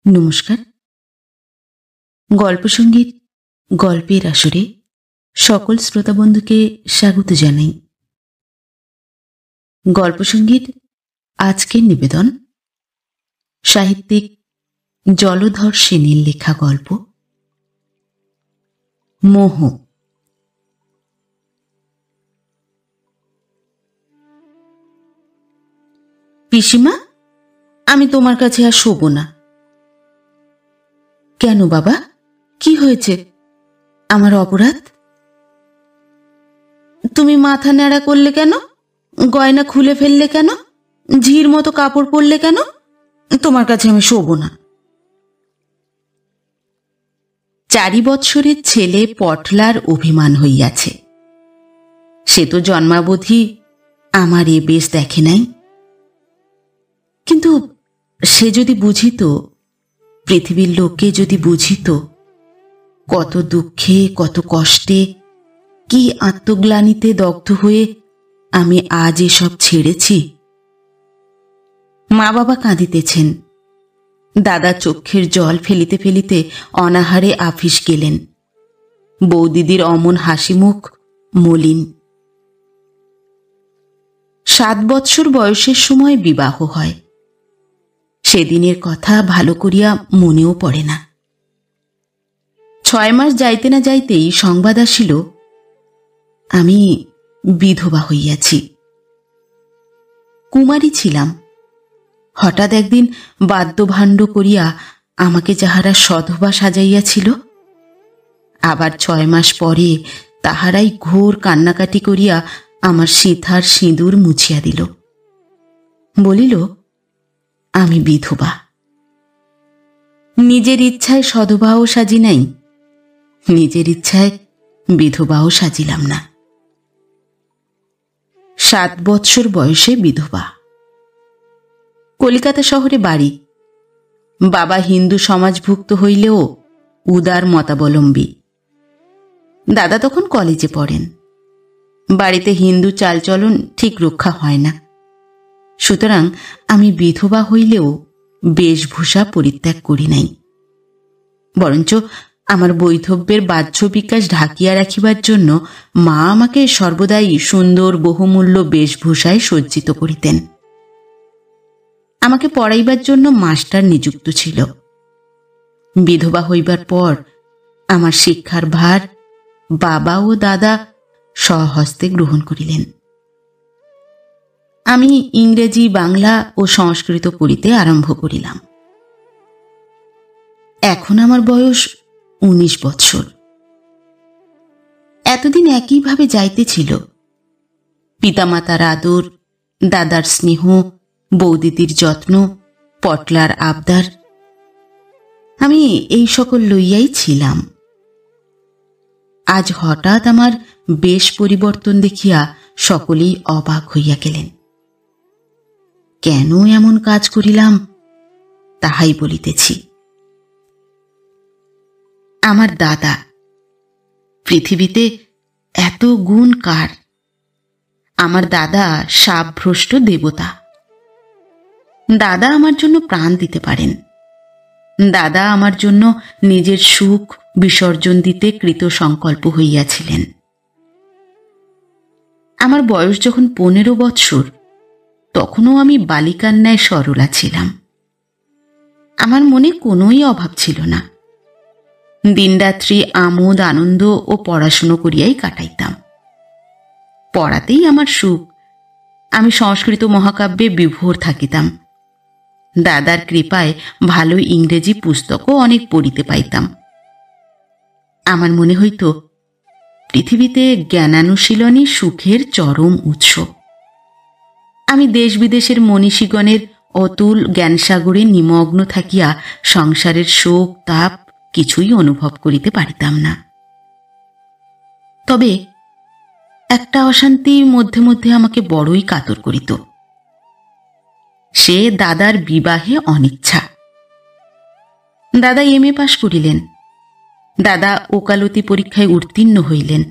নমস্কার। গল্পসঙ্গীত গল্পের আসরে সকল শ্রোতা বন্ধুকে স্বাগত জানাই। গল্পসঙ্গীত আজকের নিবেদন সাহিত্যিক জলধর সেনের লেখা গল্প মোহ। পিসিমা, আমি তোমার কাছে আর শোবো না। কেন বাবা, কি হয়েছে? আমার অপরাধ? তুমি মাথা ন্যাড়া করলে কেন? গয়না খুলে ফেললে কেন? ঝির মতো কাপড় পরলে কেন? তোমার কাছে আমি শোবো না। 4 বৎসরের ছেলে পটলার অভিমান হইয়াছে। সে তো জন্মাবধি আমার এ বেশ দেখে নাই। কিন্তু সে যদি বুঝিত, পৃথিবীর লোকে যদি বুঝিত, কত দুঃখে কত কষ্টে কি আত্মগ্লানিতে দগ্ধ হয়ে আমি আজ এসব ছেড়েছি। মা বাবা কাঁদিতেছেন। দাদা চক্ষের জল ফেলিতে ফেলিতে অনাহারে আফিস গেলেন। বৌদিদির অমন হাসি মুখ মলিন। 7 বৎসর বয়সের সময় বিবাহ হয়। সেদিনের কথা ভালো করিয়া মনেও পড়ে না। 6 মাস যাইতে না যাইতেই সংবাদ আসিল আমি বিধবা হইয়াছি। কুমারী ছিলাম। হঠাৎ একদিন বাদ্যভাণ্ড করিয়া আমাকে যাহারা সধবা সাজাইয়াছিল, আবার 6 মাস পরে তাহারাই ঘোর কান্নাকাটি করিয়া আমার সিথার সিঁদুর মুছিয়া দিল। বলিল আমি বিধবা। নিজের ইচ্ছায় সধবাও সাজি নাই, নিজের ইচ্ছায় বিধবাও সাজিলাম না। 7 বৎসর বয়সে বিধবা। কলিকাতা শহরে বাড়ি। বাবা হিন্দু সমাজভুক্ত হইলেও উদার মতাবলম্বী। দাদা তখন কলেজে পড়েন। বাড়িতে হিন্দু চালচলন ঠিক রক্ষা হয় না। সুতরাং আমি বিধবা হইলেও বেশভূষা পরিত্যাগ করি নাই। বরঞ্চ আমার বৈধব্যের বাহ্য বিকাশ ঢাকিয়া রাখিবার জন্য মা আমাকে সর্বদাই সুন্দর বহুমূল্য বেশভূষায় সজ্জিত করিতেন। আমাকে পড়াইবার জন্য মাস্টার নিযুক্ত ছিল। বিধবা হইবার পর আমার শিক্ষার ভার বাবা ও দাদা স্বহস্তে গ্রহণ করিলেন। আমি ইংরেজি, বাংলা ও সংস্কৃত পড়িতে আরম্ভ করিলাম। এখন আমার বয়স 19 বৎসর। এতদিন একইভাবে যাইতেছিল। পিতামাতার আদর, দাদার স্নেহ, বৌদিদির যত্ন, পটলার আবদার, আমি এই সকল লইয়াই ছিলাম। আজ হঠাৎ আমার বেশ পরিবর্তন দেখিয়া সকলেই অবাক হইয়া গেলেন। কেন এমন কাজ করিলাম তাহাই বলিতেছি। আমার দাদা। পৃথিবীতে এত গুণ কার? আমার দাদা শাপভ্রষ্ট দেবতা। দাদা আমার জন্য প্রাণ দিতে পারেন। দাদা আমার জন্য নিজের সুখ বিসর্জন দিতে কৃত সংকল্প হইয়াছিলেন। আমার বয়স যখন 15 বৎসর, তখনও আমি বালিকার ন্যায় সরলা ছিলাম। আমার মনে কোনোই অভাব ছিল না। দিনরাত্রি আমোদ আনন্দ ও পড়াশুনো করিয়াই কাটাইতাম। পড়াতেই আমার সুখ। আমি সংস্কৃত মহাকাব্যে বিভোর থাকিতাম। দাদার কৃপায় ভালো ইংরেজি পুস্তকও অনেক পড়িতে পাইতাম। আমার মনে হইত পৃথিবীতে জ্ঞানানুশীলনই সুখের চরম উৎস। আমি দেশ বিদেশের মনীষীগণের অতুল জ্ঞানসাগরে নিমগ্ন থাকিয়া সংসারের শোক তাপ কিছুই অনুভব করিতে পারিতাম না। তবে একটা অশান্তি মধ্যে মধ্যে আমাকে বড়ই কাতর করিত। সে দাদার বিবাহে অনিচ্ছা। দাদা MA পাশ করিলেন। দাদা ওকালতি পরীক্ষায় উত্তীর্ণ হইলেন।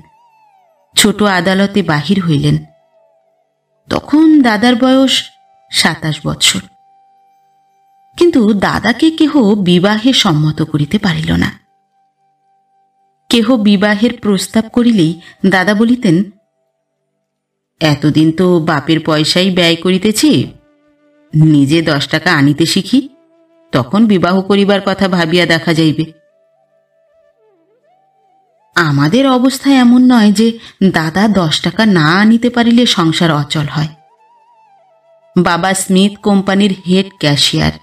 ছোট আদালতে বাহির হইলেন। তখন দাদার বয়স 27 বৎসর। কিন্তু দাদাকে কেহ বিবাহে সম্মত করিতে পারিল না। কেহ বিবাহের প্রস্তাব করিলেই দাদা বলিতেন, এতদিন তো বাপের পয়সাই ব্যয় করিতেছি, নিজে 10 টাকা আনিতে শিখি, তখন বিবাহ করিবার কথা ভাবিয়া দেখা যাইবে। আমাদের অবস্থা এমন নয় যে দাদা 10 টাকা না আনিতে পারিলে সংসার অচল হয়। বাবা স্মিথ কোম্পানির হেড ক্যাশিয়ার,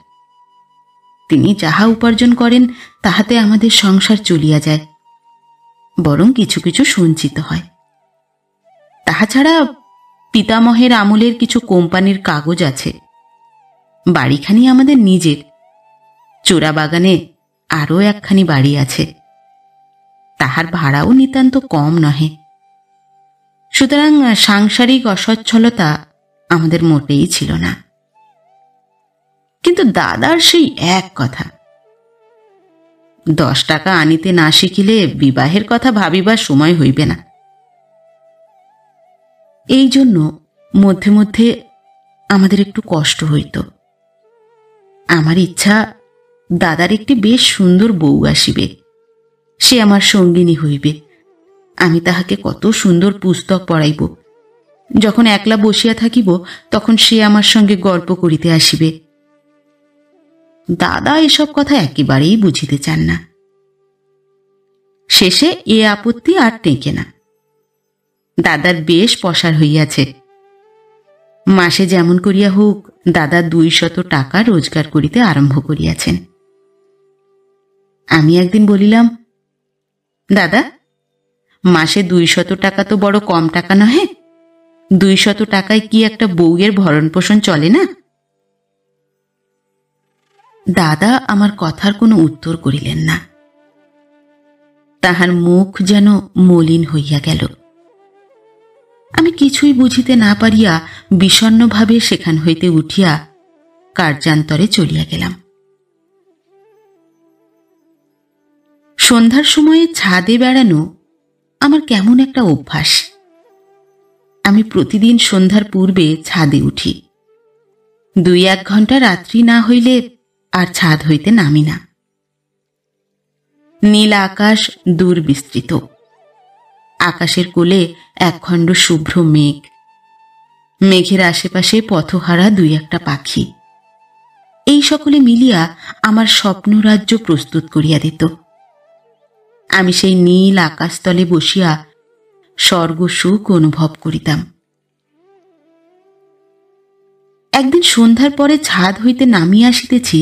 তিনি যাহা উপার্জন করেন তাহাতে আমাদের সংসার চলিয়া যায়, বরং কিছু কিছু সঞ্চিত হয়। তাহা ছাড়া পিতামহের আমলের কিছু কোম্পানির কাগজ আছে। বাড়িখানি আমাদের নিজের, চোরাবাগানে আরও একখানি বাড়ি আছে, তাহার ভাড়াও নিতান্ত কম নহে। সুতরাং সাংসারিক অসচ্ছলতা আমাদের মোটেই ছিল না। কিন্তু দাদার সেই এক কথা, 10 টাকা আনিতে না শিখিলে বিবাহের কথা ভাবিবার সময় হইবে না। এই জন্য মধ্যে মধ্যে আমাদের একটু কষ্ট হইত। আমার ইচ্ছা দাদার একটি বেশ সুন্দর বউ আসিবে, সে আমার সঙ্গিনী হইবে, আমি তাহাকে কত সুন্দর পুস্তক পড়াইব, যখন একলা বসিয়া থাকিব তখন সে আমার সঙ্গে গল্প করিতে আসিবে। দাদা এসব কথা একেবারেই বুঝিতে চান না। শেষে এ আপত্তি আর টেকে না। দাদার বেশ পসার হইয়াছে। মাসে যেমন করিয়া হোক দাদা 200 টাকা রোজগার করিতে আরম্ভ করিয়াছেন। আমি একদিন বলিলাম, দাদা, মাসে 200 টাকা তো বড় কম টাকা নহে, 200 টাকায় কি একটা বউয়ের ভরণ পোষণ চলে না? দাদা আমার কথার কোনো উত্তর করিলেন না। তাহার মুখ যেন মলিন হইয়া গেল। আমি কিছুই বুঝিতে না পারিয়া বিষণ্ণভাবে সেখান হইতে উঠিয়া কার্যান্তরে চলিয়া গেলাম। সন্ধ্যার সময়ে ছাদে বেড়ানো আমার কেমন একটা অভ্যাস। আমি প্রতিদিন সন্ধ্যার পূর্বে ছাদে উঠি। 2-1 ঘন্টা রাত্রি না হইলে আর ছাদ হইতে নামি না। নীল আকাশ দূর বিস্তৃত, আকাশের কোলে একখণ্ড শুভ্র মেঘ, মেঘের আশেপাশে পথহারা 2-1টা পাখি, এই সকলে মিলিয়া আমার স্বপ্নরাজ্য প্রস্তুত করিয়া দিত। আমি সেই নীল আকাশতলে বসিয়া স্বর্গসুখ অনুভব করিতাম। একদিন সন্ধ্যার পরে ছাদ হইতে নামিয়া আসিতেছি,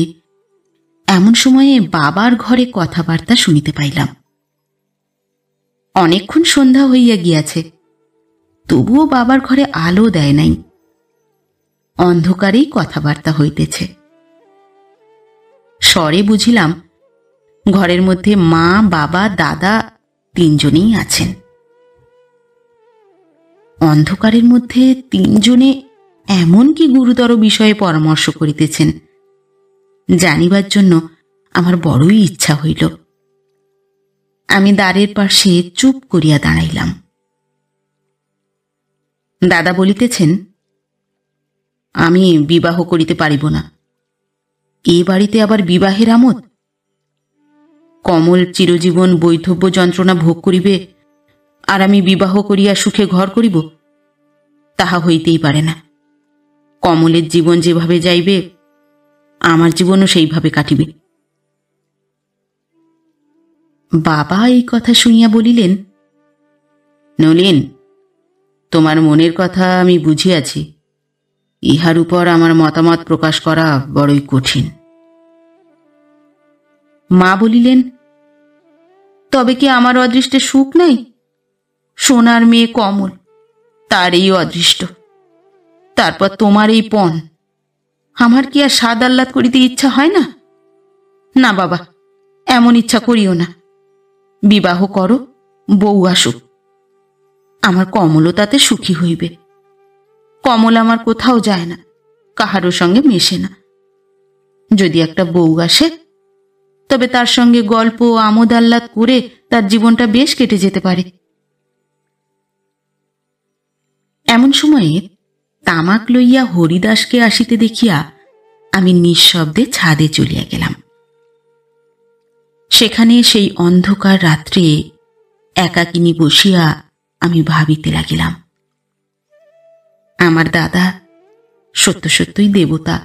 এমন সময়ে বাবার ঘরে কথাবার্তা শুনিতে পাইলাম। অনেকক্ষণ সন্ধ্যা হইয়া গিয়াছে, তবুও বাবার ঘরে আলো দেয় নাই, অন্ধকারেই কথাবার্তা হইতেছে। স্বরে বুঝিলাম ঘরের মধ্যে মা, বাবা, দাদা 3 জনেই আছেন। অন্ধকারের মধ্যে 3 জনে এমন কি গুরুতর বিষয়ে পরামর্শ করিতেছেন জানিবার জন্য আমার বড়ই ইচ্ছা হইল। আমি দ্বারের পাশে চুপ করিয়া দাঁড়াইলাম। দাদা বলিতেছেন, আমি বিবাহ করিতে পারিব না। এ বাড়িতে আবার বিবাহের আমোদ? কমল চিরজীবন বৈধব্য যন্ত্রণা ভোগ করিবে, আর আমি বিবাহ করিয়া সুখে ঘর করিব? তাহা হইতেই পারে না। কমলের জীবন যেভাবে যাইবে আমার জীবনও সেইভাবে কাটিবে। বাবা এই কথা শুনিয়া বলিলেন, নলিন, তোমার মনের কথা আমি বুঝিয়াছি, ইহার উপর আমার মতামত প্রকাশ করা বড়ই কঠিন। মা বলিলেন, তবে কি আমার অদৃষ্টে সুখ নাই? সোনার মেয়ে কমল, তার এই অদৃষ্ট, তারপর তোমার এই পণ, আমার কি আর স্বাদ আহ্লাদ করিতে ইচ্ছা হয় না? না বাবা, এমন ইচ্ছা করিও না। বিবাহ করো, বউ আসুক, আমার কমলও তাতে সুখী হইবে। কমল আমার কোথাও যায় না, কাহারও সঙ্গে মেশে না। যদি একটা বউ আসে তবে তার সঙ্গে গল্প আমোদ আহ্লাদ করে তার জীবনটা বেশ কেটে যেতে পারে। এমন সময়ে তামাক লইয়া হরিদাসকে আসিতে দেখিয়া আমি নিঃশব্দে ছাদে চলিয়া গেলাম। সেখানে সেই অন্ধকার রাত্রে একাকিনী বসিয়া আমি ভাবিতে লাগিলাম, আমার দাদা সত্য সত্যই দেবতা।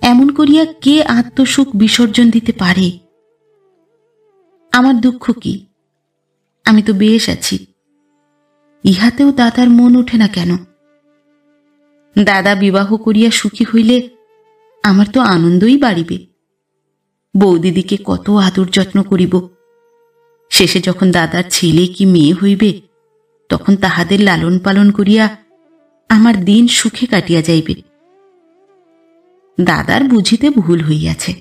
এমন করিয়া কে আত্মসুখ বিসর্জন দিতে পারে? আমার দুঃখ কি? আমি তো বেশ আছি, ইহাতেও দাদার মন ওঠে না কেন? দাদা বিবাহ করিয়া সুখী হইলে আমার তো আনন্দই বাড়িবে। বৌদিদিকে কত আদর যত্ন করিব। শেষে যখন দাদার ছেলে কি মেয়ে হইবে, তখন তাহাদের লালন পালন করিয়া আমার দিন সুখে কাটিয়া যাইবে। দাদার বুঝিতে ভুল হইয়াছে।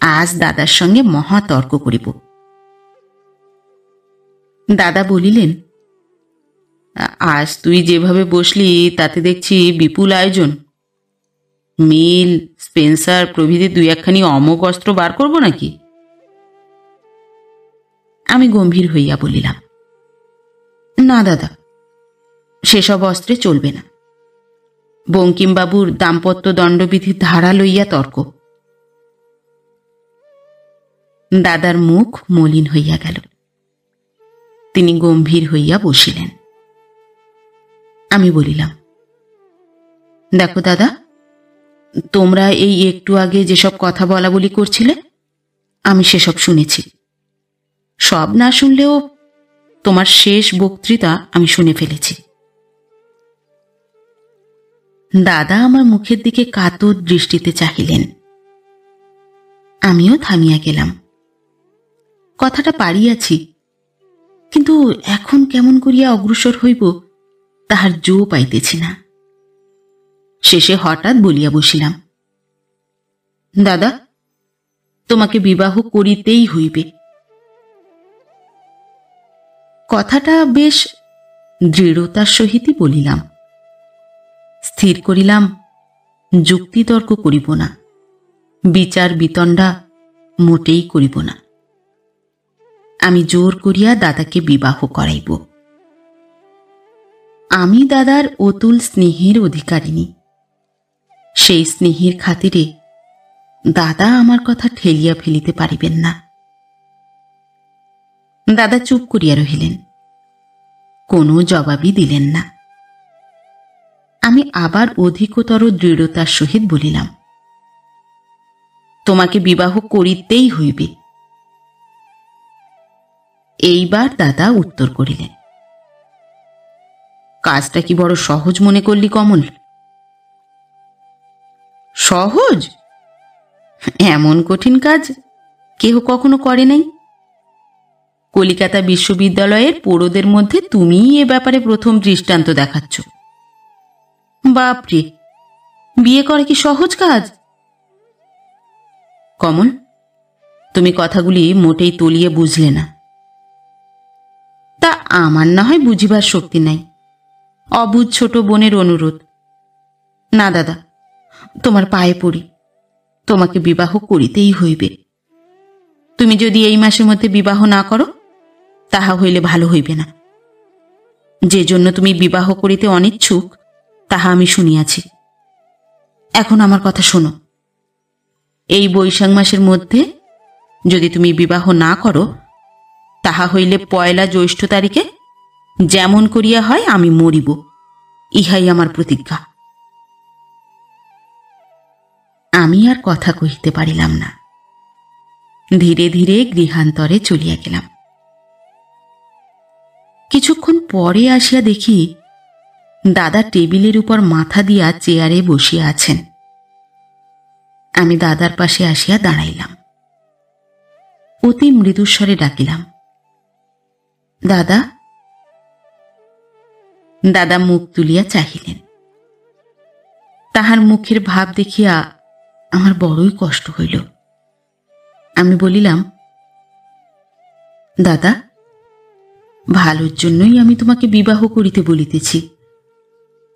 আজ দাদার সঙ্গে মহা তর্ক করিব। দাদা বলিলেন, আজ তুই যেভাবে বসলি তাতে দেখছি বিপুল আয়োজন। মিল, স্পেন্সার প্রভৃতি দুই একখানি অমোঘ অস্ত্র বার করব নাকি? আমি গম্ভীর হইয়া বলিলাম, না দাদা, সেসব অস্ত্রে চলবে না। বঙ্কিমবাবুর দাম্পত্য দণ্ডবিধির ধারা লইয়া তর্ক। দাদার মুখ মলিন হইয়া গেল। তিনি গম্ভীর হইয়া বসিলেন। আমি বলিলাম, দেখো দাদা, তোমরা এই একটু আগে যেসব কথা বলা বলি করছিলে, আমি সেসব শুনেছি। সব না শুনলেও তোমার শেষ বক্তৃতা আমি শুনে ফেলেছি। দাদা আমার মুখের দিকে কাতর দৃষ্টিতে চাহিলেন। আমিও থামিয়া গেলাম। কথাটা পারিয়াছি, কিন্তু এখন কেমন করিয়া অগ্রসর হইব তাহার জো পাইতেছি না। শেষে হঠাৎ বলিয়া বসিলাম, দাদা, তোমাকে বিবাহ করিতেই হইবে। কথাটা বেশ দৃঢ়তার সহিতই বলিলাম। স্থির করিলাম, যুক্তিতর্ক করিব না, বিচার বিতণ্ডা মোটেই করিব না। আমি জোর করিয়া দাদাকে বিবাহ করাইব। আমি দাদার অতুল স্নেহের অধিকারিণী। সেই স্নেহের খাতিরে দাদা আমার কথা ঠেলিয়া ফেলিতে পারিবেন না। দাদা চুপ করিয়া রহিলেন, কোনো জবাবই দিলেন না। আমি আবার অধিকতর দৃঢ়তার সহিত বলিলাম, তোমাকে বিবাহ করিতেই হইবে। এইবার দাদা উত্তর করিলেন, কাজটা কি বড় সহজ মনে করলি কমল? সহজ? এমন কঠিন কাজ কেহ কখনো করে নাই। কলিকাতা বিশ্ববিদ্যালয়ের পোড়োদের মধ্যে তুমিই এ ব্যাপারে প্রথম দৃষ্টান্ত দেখাচ্ছ। বাপরে, বিয়ে করা কি সহজ কাজ? কমল, তুমি কথাগুলি মোটেই তলিয়ে বুঝলে না। তা আমার না হয় বুঝিবার শক্তি নাই, অবুঝ ছোট বোনের অনুরোধ। না দাদা, তোমার পায়ে পড়ি, তোমাকে বিবাহ করিতেই হইবে। তুমি যদি এই মাসের মধ্যে বিবাহ না করো, তাহা হইলে ভালো হইবে না। যে জন্য তুমি বিবাহ করিতে অনিচ্ছুক, তাহা আমি শুনিয়াছি। এখন আমার কথা শোনো। এই বৈশাখ মাসের মধ্যে যদি তুমি বিবাহ না করো, তাহা হইলে 1 জ্যৈষ্ঠ তারিখে যেমন করিয়া হয় আমি মরিব, ইহাই আমার প্রতিজ্ঞা। আমি আর কথা কহিতে পারিলাম না। ধীরে ধীরে গৃহান্তরে চলিয়া গেলাম। কিছুক্ষণ পরে আসিয়া দেখি দাদা টেবিলের উপর মাথা দিয়া চেয়ারে বসিয়া আছেন। আমি দাদার পাশে আসিয়া দাঁড়াইলাম। অতি মৃদুস্বরে ডাকিলাম, দাদা। দাদা মুখ তুলিয়া চাহিলেন। তাহার মুখের ভাব দেখিয়া আমার বড়ই কষ্ট হইল। আমি বলিলাম, দাদা, ভালোর জন্যই আমি তোমাকে বিবাহ করিতে বলিতেছি।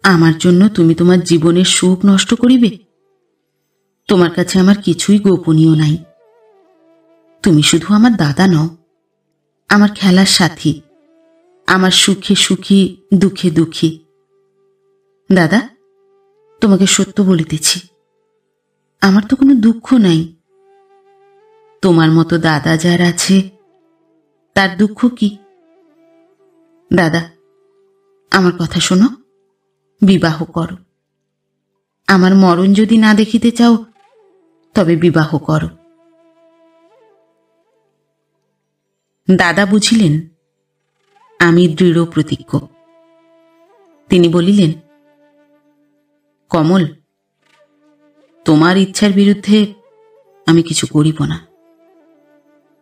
আমার জন্য তুমি তোমার জীবনের সুখ নষ্ট করিবে? তোমার কাছে আমার কিছুই গোপনীয় নাই। তুমি শুধু আমার দাদা নও, আমার খেলার সাথী, আমার সুখে সুখী, দুঃখে দুঃখী। দাদা, তোমাকে সত্য বলিতেছি, আমার তো কোনো দুঃখ নাই। তোমার মতো দাদা যার আছে তার দুঃখ কি? দাদা, আমার কথা শোনো, বিবাহ করো। আমার মরণ যদি না দেখিতে চাও তবে বিবাহ করো। দাদা বুঝিলেন আমি দৃঢ় প্রতিজ্ঞ। তিনি বলিলেন, কমল, তোমার ইচ্ছার বিরুদ্ধে আমি কিছু করিব না,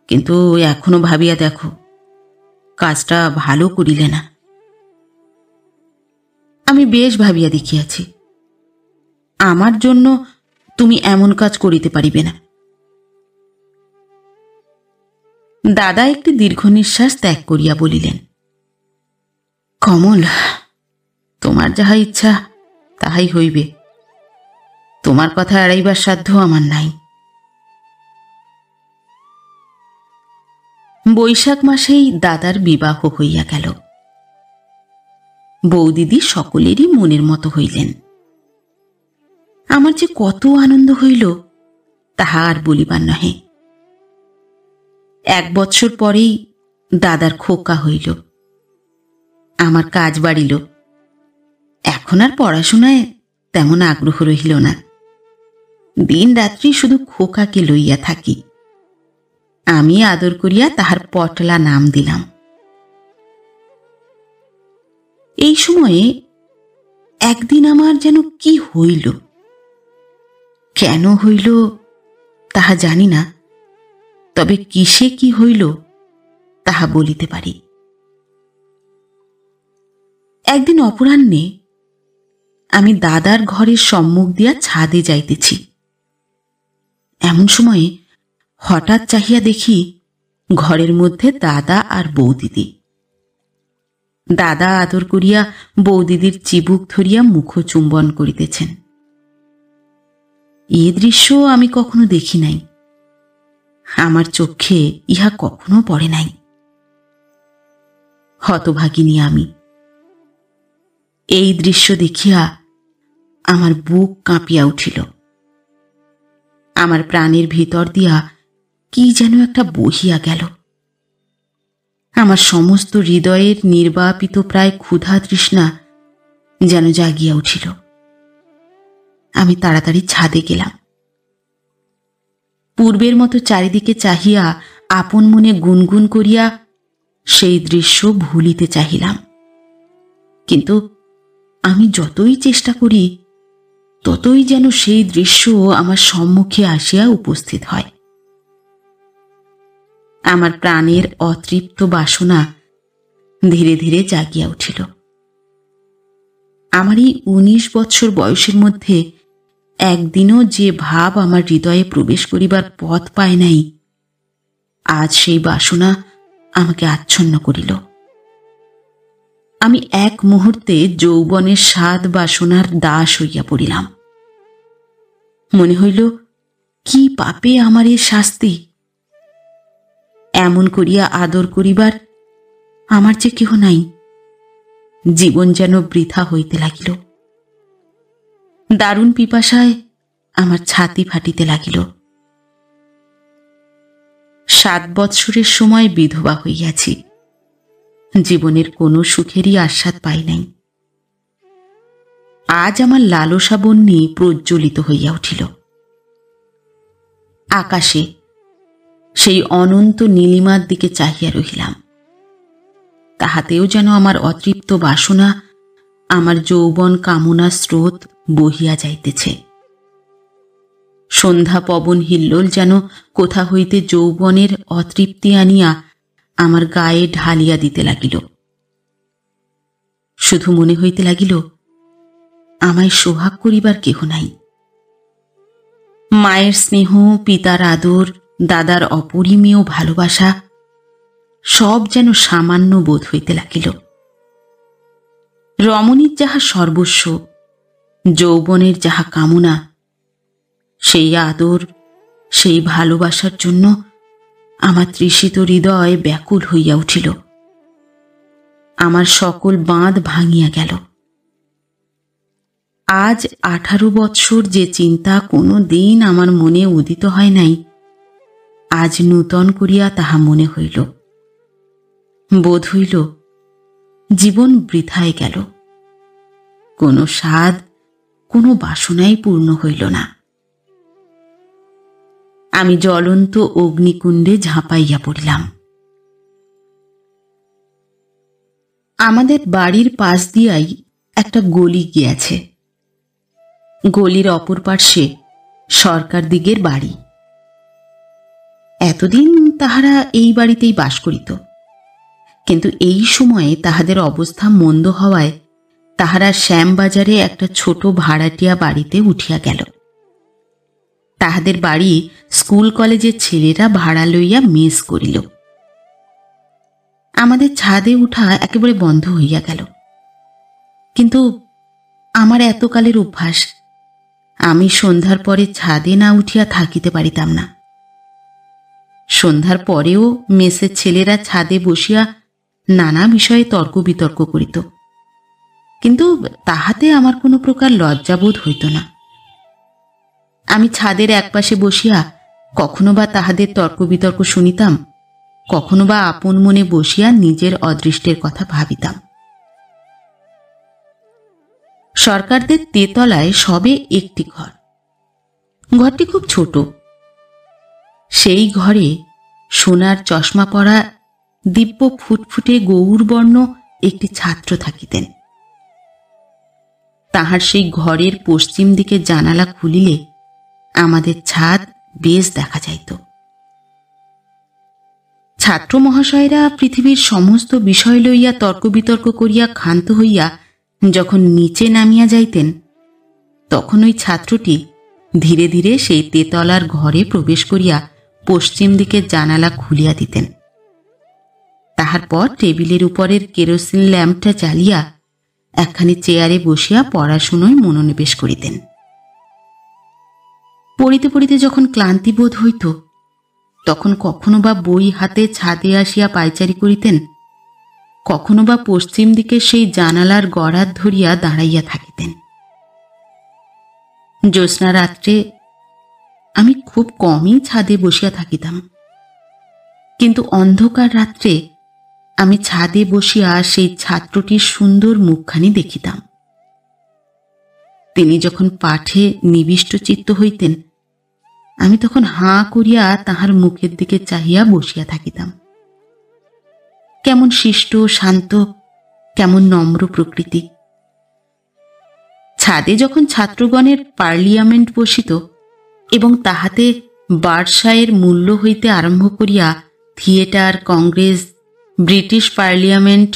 কিন্তু এখনো ভাবিয়া দেখো, কাজটা ভালো করিলে না। আমি বেশ ভাবিয়া দেখিয়াছি, আমার জন্য তুমি এমন কাজ করিতে পারিবে না। দাদা একটি দীর্ঘ নিঃশ্বাস ত্যাগ করিয়া বলিলেন, কমল, তোমার যাহা ইচ্ছা তাহাই হইবে। তোমার কথা এড়াইবার সাধ্য আমার নাই। বৈশাখ মাসেই দাদার বিবাহ হইয়া গেল। বৌদিদি সকলেরই মনের মতো হইলেন। আমার যে কত আনন্দ হইল তাহা আর বলিবার নহে। 1 বৎসর পরেই দাদার খোকা হইল। আমার কাজ বাড়িল। এখন আর পড়াশোনায় তেমন আগ্রহ রহিল না। দিন রাত্রি শুধু খোকাকে লইয়া থাকি। আমি আদর করিয়া তাহার পটলা নাম দিলাম। এই সময়ে একদিন আমার যেন কি হইল, কেন হইল তাহা জানি না, তবে কিসে কি হইল তাহা বলিতে পারি। একদিন অপরাহ্নে আমি দাদার ঘরের সম্মুখ দিয়া ছাদে যাইতেছি। এমন সময়ে হঠাৎ চাহিয়া দেখি ঘরের মধ্যে দাদা আর বৌদিদি। দাদা আদর করিয়া বৌদিদির চিবুক ধরিয়া মুখ চুম্বন করিতেছেন। এ দৃশ্য আমি কখনো দেখি নাই। আমার চক্ষে ইহা কখনো পড়ে নাই। হতভাগিনী আমি। এই দৃশ্য দেখিয়া আমার বুক কাঁপিয়া উঠিল। আমার প্রাণের ভিতর দিয়া কি যেন একটা বহিয়া গেল। আমার সমস্ত হৃদয়ের নির্বাপিত প্রায় ক্ষুধা তৃষ্ণা যেন জাগিয়া উঠিল। আমি তাড়াতাড়ি ছাদে গেলাম। পূর্বের মতো চারিদিকে চাহিয়া আপন মনে গুনগুন করিয়া সেই দৃশ্য ভুলিতে চাহিলাম। কিন্তু আমি যতই চেষ্টা করি ততই যেন সেই দৃশ্য আমার সম্মুখে আসিয়া উপস্থিত হয়। আমার প্রাণের অতৃপ্ত বাসনা ধীরে ধীরে জাগিয়া উঠিল। আমার এই 19 বৎসর বয়সের মধ্যে একদিনও যে ভাব আমার হৃদয়ে প্রবেশ করিবার পথ পায় নাই, আজ সেই বাসনা আমাকে আচ্ছন্ন করিল। আমি এক মুহূর্তে যৌবনের স্বাদ বাসনার দাস হইয়া পড়িলাম। মনে হইল, কি পাপে আমার এ শাস্তি! এমন করিয়া আদর করিবার আমার যে কেহ নাই। জীবন যেন বৃথা হইতে লাগিল। দারুণ পিপাসায় আমার ছাতি ফাটিতে লাগিল। 7 বৎসরের সময় বিধবা হইয়াছি। জীবনের কোনো সুখেরই আস্বাদ পাই নাই। আজ আমার লালসা বহ্নি প্রজ্বলিত হইয়া উঠিল। আকাশে সেই অনন্ত নীলিমার দিকে চাহিয়া রহিলাম। তাহাতেও যেন আমার অতৃপ্ত বাসনা, আমার যৌবন কামনা স্রোত বহিয়া যাইতেছে। সন্ধ্যা পবন হিল্লোল যেন কোথা হইতে যৌবনের অতৃপ্তি আনিয়া আমার গায়ে ঢালিয়া দিতে লাগিল। শুধু মনে হইতে লাগিল, আমায় সোহাগ করিবার কেহ নাই। মায়ের স্নেহ, পিতার আদর, দাদার অপরিমেয় ভালোবাসা সব যেন সামান্য বোধ হইতে লাগিল। রমণীর যাহা সর্বস্ব, যৌবনের যাহা কামনা, সেই আদর, সেই ভালোবাসার জন্য আমার তৃষিত হৃদয় ব্যাকুল হইয়া উঠিল। আমার সকল বাঁধ ভাঙিয়া গেল। আজ 18 বৎসর যে চিন্তা কোনো দিন আমার মনে উদিত হয় নাই, আজ নূতন করিয়া তাহা মনে হইল। বোধ হইল জীবন বৃথায় গেল, কোনো স্বাদ, কোনো বাসনাই পূর্ণ হইল না। আমি জ্বলন্ত অগ্নিকুণ্ডে ঝাঁপাইয়া পড়িলাম। আমাদের বাড়ির পাশ দিয়াই একটা গলি গিয়াছে। গলির অপর পার্শ্বে সরকার দিগের বাড়ি। এতদিন তাহারা এই বাড়িতেই বাস করিত, কিন্তু এই সময়ে তাহাদের অবস্থা মন্দ হওয়ায় তাহারা শ্যামবাজারে একটা ছোট ভাড়াটিয়া বাড়িতে উঠিয়া গেল। তাহাদের বাড়ি স্কুল কলেজের ছেলেরা ভাড়া লইয়া মেস করিল। আমাদের ছাদে উঠা একেবারে বন্ধ হইয়া গেল। কিন্তু আমার এতকালের অভ্যাস, আমি সন্ধ্যার পরে ছাদে না উঠিয়া থাকিতে পারিতাম না। সন্ধ্যার পরেও মেসের ছেলেরা ছাদে বসিয়া নানা বিষয়ে তর্ক বিতর্ক করিত, কিন্তু তাহাতে আমার কোনো প্রকার লজ্জাবোধ হইত না। আমি ছাদের একপাশে বসিয়া কখনো বা তাহাদের তর্ক বিতর্ক শুনিতাম, কখনো বা আপন মনে বসিয়া নিজের অদৃষ্টের কথা ভাবিতাম। সরকারদের তেতলায় সবে একটি ঘর। ঘরটি খুব ছোট। সেই ঘরে সোনার চশমা পরা দিব্য ফুটফুটে গৌরবর্ণ একটি ছাত্র থাকিতেন। তাহার সেই ঘরের পশ্চিম দিকে জানালা খুলিলে আমাদের ছাদ বেশ দেখা যাইত। ছাত্র মহাশয়েরা পৃথিবীর সমস্ত বিষয় লইয়া তর্ক বিতর্ক করিয়া ক্ষান্ত হইয়া যখন নিচে নামিয়া যাইতেন, তখন ওই ছাত্রটি ধীরে ধীরে সেই তেতলার ঘরে প্রবেশ করিয়া পশ্চিম দিকের জানালা খুলিয়া দিতেন। তাহার পর টেবিলের উপরের কেরোসিন ল্যাম্পটা জ্বালিয়া একখানি চেয়ারে বসিয়া পড়াশুনোয় মনোনিবেশ করিতেন। পড়িতে পড়িতে যখন ক্লান্তি বোধ হইত, তখন কখনো বা বই হাতে ছাদে আসিয়া পায়চারি করিতেন, কখনো বা পশ্চিম দিকে সেই জানালার গড়াত ধরিয়া দাঁড়াইয়া থাকিতেন। জ্যোৎস্না রাত্রে আমি খুব কমই ছাদে বসিয়া থাকিতাম, কিন্তু অন্ধকার রাত্রে আমি ছাদে বসিয়া সেই ছাত্রটির সুন্দর মুখখানি দেখিতাম। তিনি যখন পাঠে নিবিষ্ট চিত্ত হইতেন, আমি তখন হাঁ করিয়া তাহার মুখের দিকে চাহিয়া বসিয়া থাকিতাম। কেমন শিষ্ট, শান্ত, কেমন নম্র প্রকৃতি। ছাদে যখন ছাত্রগণের পার্লিয়ামেন্ট বসিত এবং তাহাতে বার্সায়ের মূল্য হইতে আরম্ভ করিয়া theatre, Congress, British parliament,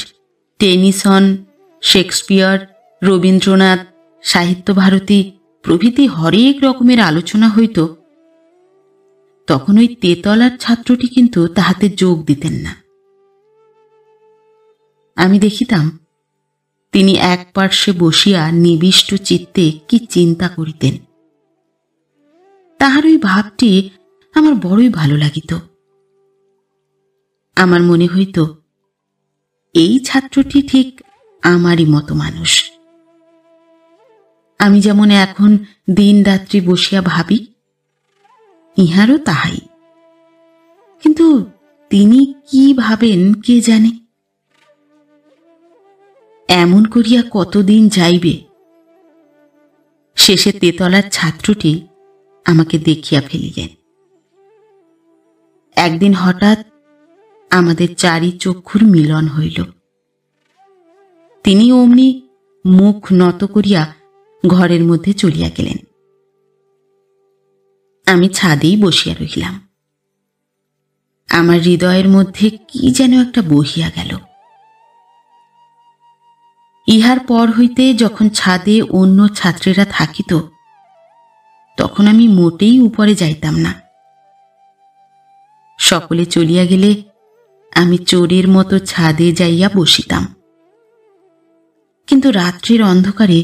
Tennyson, Shakespeare, Rabindranath, সাহিত্য ভারতী প্রভৃতি হরেক রকমের আলোচনা হইত, তখন ওই তেতলার ছাত্রটি কিন্তু তাহাতে যোগ দিতেন না। আমি দেখিতাম তিনি এক পার্শ্বে বসিয়া নিবিষ্ট চিত্তে কি চিন্তা করিতেন। তাহার ওই ভাবটি আমার বড়ই ভালো লাগিত। আমার মনে হইত এই ছাত্রটি ঠিক আমারই মতো মানুষ। আমি যেমন এখন দিন রাত্রি বসিয়া ভাবি, ইহারও তাহাই। কিন্তু তিনি কি ভাবেন কে জানে। এমন করিয়া কতদিন যাইবে। শেষে তেতলার ছাত্রটি আমাকে দেখিয়া ফেলিলেন। একদিন হঠাৎ আমাদের চারি চক্ষুর মিলন হইল। তিনি অমনি মুখ নত করিয়া ঘরের মধ্যে চলিয়া গেলেন। আমি ছাদেই বসিয়া রহিলাম। আমার হৃদয়ের মধ্যে কি যেন একটা বহিয়া গেল। ইহার পর হইতে যখন ছাদে অন্য ছাত্রেরা থাকিত, তখন আমি মোটেই উপরে যাইতাম না। সকলে চলিয়া গেলে আমি চোরের মতো ছাদে যাইয়া বসিতাম। কিন্তু রাত্রির অন্ধকারে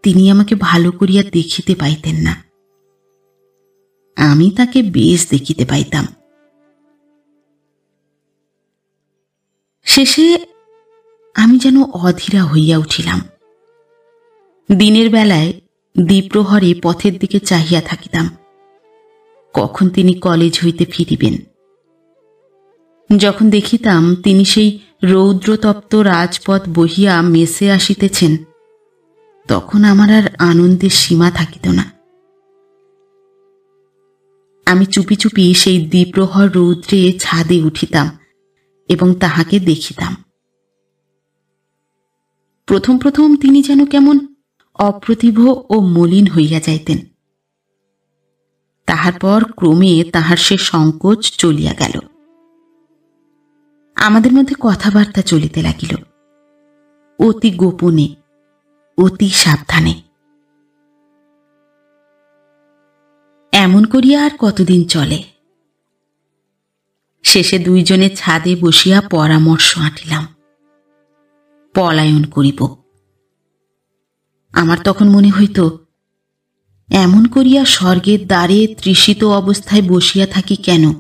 তিনি আমাকে ভালো করিয়া দেখিতে পাইতেন না। আমি তাকে বেশ দেখিতে পাইতাম। শেষে আমি যেন অধীরা হইয়া উঠিলাম। দিনের বেলায় দ্বিপ্রহরে পথের দিকে চাহিয়া থাকিতাম, কখন তিনি কলেজ হইতে ফিরিবেন। যখন দেখিতাম তিনি সেই রৌদ্রতপ্ত রাজপথ বহিয়া মেসে আসিতেছেন, তখন আমার আর আনন্দের সীমা থাকিত না। আমি চুপি চুপি সেই দ্বিপ্রহর রৌদ্রে ছাদে উঠিতাম এবং তাহাকে দেখিতাম। প্রথম প্রথম তিনি যেন কেমন অপ্রতিভ ও মলিন হইয়া যাইতেন। তাহার পর ক্রমে তাহার সে সংকোচ চলিয়া গেল। আমাদের মধ্যে কথাবার্তা চলিতে লাগিল, অতি গোপনে, অতি সাবধানে। এমন করিয়া আর কতদিন চলে। শেষে দুইজনে ছাদে বসিয়া পরামর্শ আঁটিলাম, পলায়ন করিব। আমার তখন মনে হইত, এমন করিয়া স্বর্গের দ্বারে তৃষিত অবস্থায় বসিয়া থাকি কেন?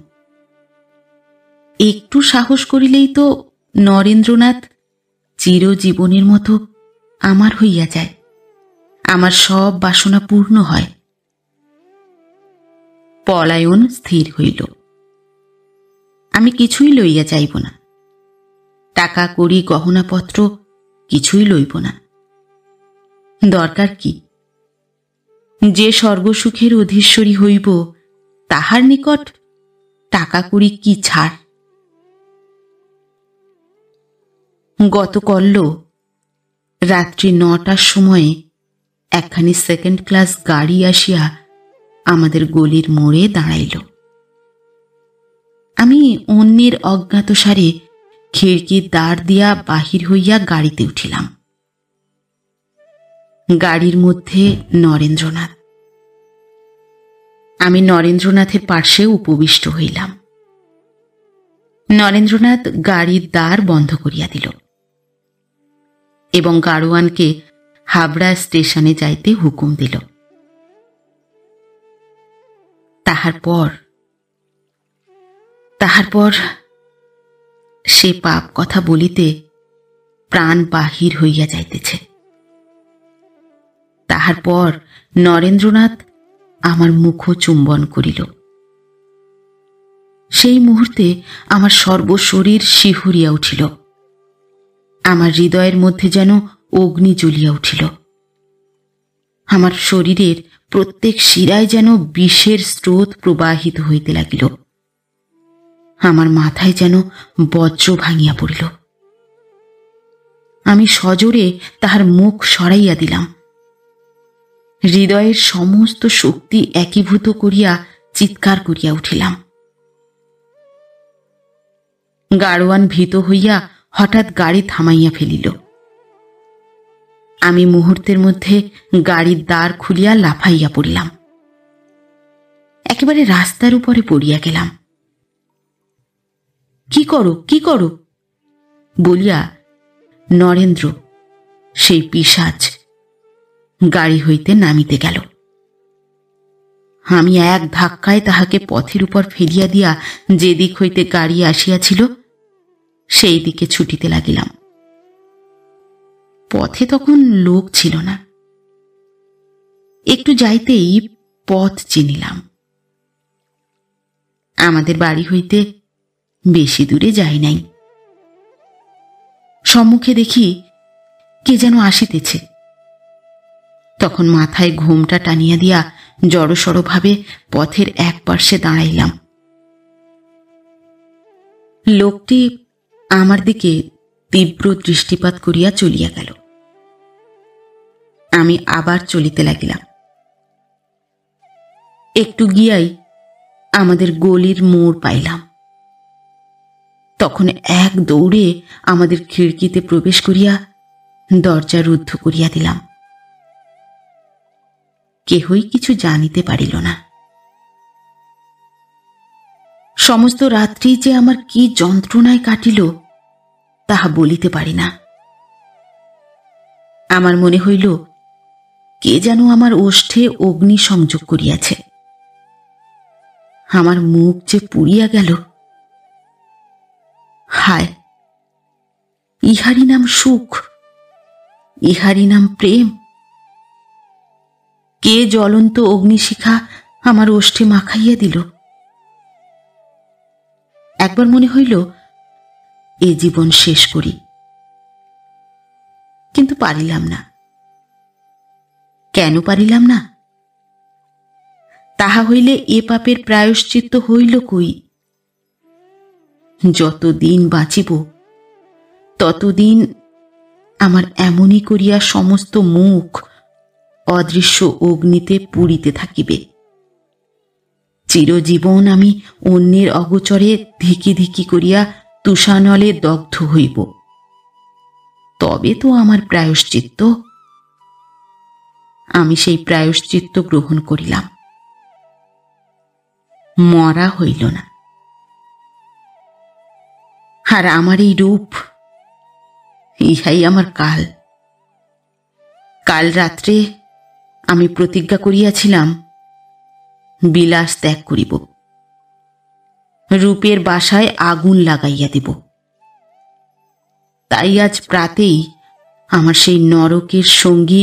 একটু সাহস করিলেই তো নরেন্দ্রনাথ চিরজীবনের মতো আমার হইয়া যায়, আমার সব বাসনা পূর্ণ হয়। পলায়ন স্থির হইল। আমি কিছুই লইয়া যাইব না, টাকা কড়ি গহনাপত্র কিছুই লইব না। দরকার কি? যে স্বর্গসুখের অধীশ্বরী হইব, তাহার নিকট টাকা কড়ি কি ছাড়? গতকল্য রাত্রি ৯টার সময়ে একখানি সেকেন্ড ক্লাস গাড়ি আসিয়া আমাদের গলির মোড়ে দাঁড়াইল। আমি অন্যের অজ্ঞাতসারে খিড়কির দ্বার দিয়া বাহির হইয়া গাড়িতে উঠিলাম। গাড়ির মধ্যে নরেন্দ্রনাথ। আমি নরেন্দ্রনাথের পার্শ্বে উপবিষ্ট হইলাম। নরেন্দ্রনাথ গাড়ির দ্বার বন্ধ করিয়া দিল এবং গাড়োয়ানকে হাবড়া স্টেশনে যাইতে হুকুম দিল। তাহার পর সে পাপ কথা বলিতে প্রাণ বাহির হইয়া যাইতেছে। তাহার পর নরেন্দ্রনাথ আমার মুখ চুম্বন করিল। সেই মুহূর্তে আমার সর্বশরীর শিহরিয়া উঠিল। আমার হৃদয়ের মধ্যে যেন অগ্নি জ্বলিয়া উঠিল। আমার শরীরের প্রত্যেক শিরায় যেন বিষের স্রোত প্রবাহিত হইতে লাগিল। আমার মাথায় যেন বজ্র ভাঙিয়া পড়িল। আমি সজোরে তাহার মুখ সরাইয়া দিলাম। হৃদয়ের সমস্ত শক্তি একীভূত করিয়া চিৎকার করিয়া উঠিলাম। গাড়োয়ান ভীত হইয়া হঠাৎ গাড়ি থামাইয়া ফেলিল। আমি মুহূর্তের মধ্যে গাড়ির দ্বার খুলিয়া লাফাইয়া পড়িলাম। একেবারে রাস্তার উপরে পড়িয়া গেলাম। কি করো, কি করো বলিয়া নরেন্দ্র, সেই পিশাচ, গাড়ি হইতে নামিতে গেল। আমি এক ধাক্কায় তাহাকে পথের উপর ফেলিয়া দিয়া যে দিক হইতে গাড়ি আসিয়াছিল সেই দিকে ছুটিতে লাগিলাম। পথে তখন লোক ছিল না। একটু যাইতেই পথ চিনিলাম। আমাদের বাড়ি হইতে বেশি দূরে যাই নাই। সম্মুখে দেখি কে যেন আসিতেছে। তখন মাথায় ঘোমটা টানিয়া দিয়া জড়সড় ভাবে পথের এক পার্শ্বে দাঁড়াইলাম। লোকটি আমার দিকে তীব্র দৃষ্টিপাত করিয়া চলিয়া গেল। আমি আবার চলিতে লাগিলাম। একটু গিয়াই আমাদের গলির মোড় পাইলাম। তখন এক দৌড়ে আমাদের খিড়কিতে প্রবেশ করিয়া দরজা রুদ্ধ করিয়া দিলাম। কেহই কিছু জানিতে পারিল না। সমস্ত রাত্রি যে আমার কি যন্ত্রণায় কাটিল তাহা বলিতে পারি না। আমার মনে হইল কে যেন আমার ওষ্ঠে অগ্নি সংযোগ করিয়াছে। আমার মুখ যে পুড়িয়া গেল। হায়, ইহারই নাম সুখ, ইহারই নাম প্রেম। কে জ্বলন্ত অগ্নিশিখা আমার ওষ্ঠে মাখাইয়া দিল। একবার মনে হইল এ জীবন শেষ করি, কিন্তু পারিলাম না। কেন পারিলাম না? তাহা হইলে এ পাপের প্রায়শ্চিত্ত হইল কই? যতদিন বাঁচিব ততদিন আমার এমনই করিয়া সমস্ত মুখ অদৃশ্য অগ্নিতে পুড়িতে থাকিবে। চিরজীবন আমি অন্যের অগোচরে ধিকি ধিকি করিয়া তুষানলে দগ্ধ হইব। তবে তো আমার প্রায়শ্চিত্ত। আমি সেই প্রায়শ্চিত্ত গ্রহণ করিলাম। মরা হইল না। আর আমার এই রূপ, ইহাই আমার কাল। কাল রাত্রে আমি প্রতিজ্ঞা করিয়াছিলাম বিলাস ত্যাগ করিব, রূপের বাসায় আগুন লাগাইয়া দিব। তাই আজ প্রাতেই আমার সেই নরকের সঙ্গী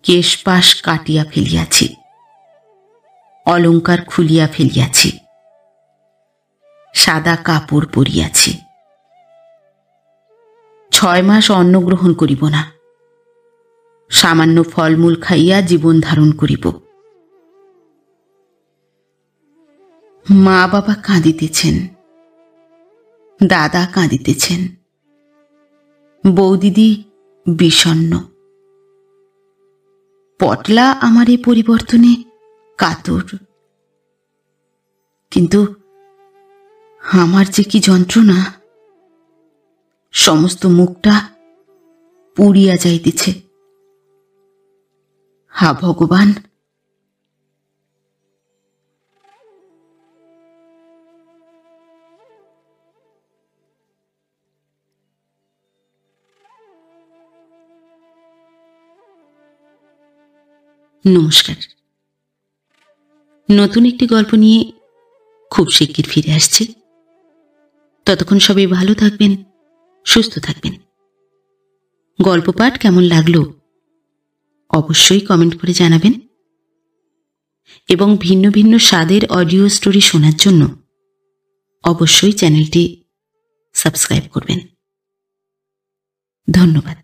কেশপাশ কাটিয়া ফেলিয়াছি, অলঙ্কার খুলিয়া ফেলিয়াছি, সাদা কাপড় পরিয়াছি। 6 মাস অন্ন গ্রহণ করিব না, সামান্য ফলমূল খাইয়া জীবন ধারণ করিব। মা বাবা কাঁদিতেছেন, দাদা কাঁদিতেছেন, বৌদিদি বিষণ্ণ। পটলা আমার এ পরিবর্তনে কাতর। কিন্তু আমার যে কি যন্ত্রণা! সমস্ত মুখটা পুড়িয়া যাইতেছে। হা ভগবান! নমস্কার। নতুন একটি গল্প নিয়ে খুব শিগগির ফিরে আসছি। ততক্ষণ সবাই ভালো থাকবেন, সুস্থ থাকবেন। গল্প পাঠ কেমন লাগলো অবশ্যই কমেন্ট করে জানাবেন, এবং ভিন্ন ভিন্ন স্বাদের অডিও স্টোরি শোনার জন্য অবশ্যই চ্যানেলটি সাবস্ক্রাইব করবেন। ধন্যবাদ।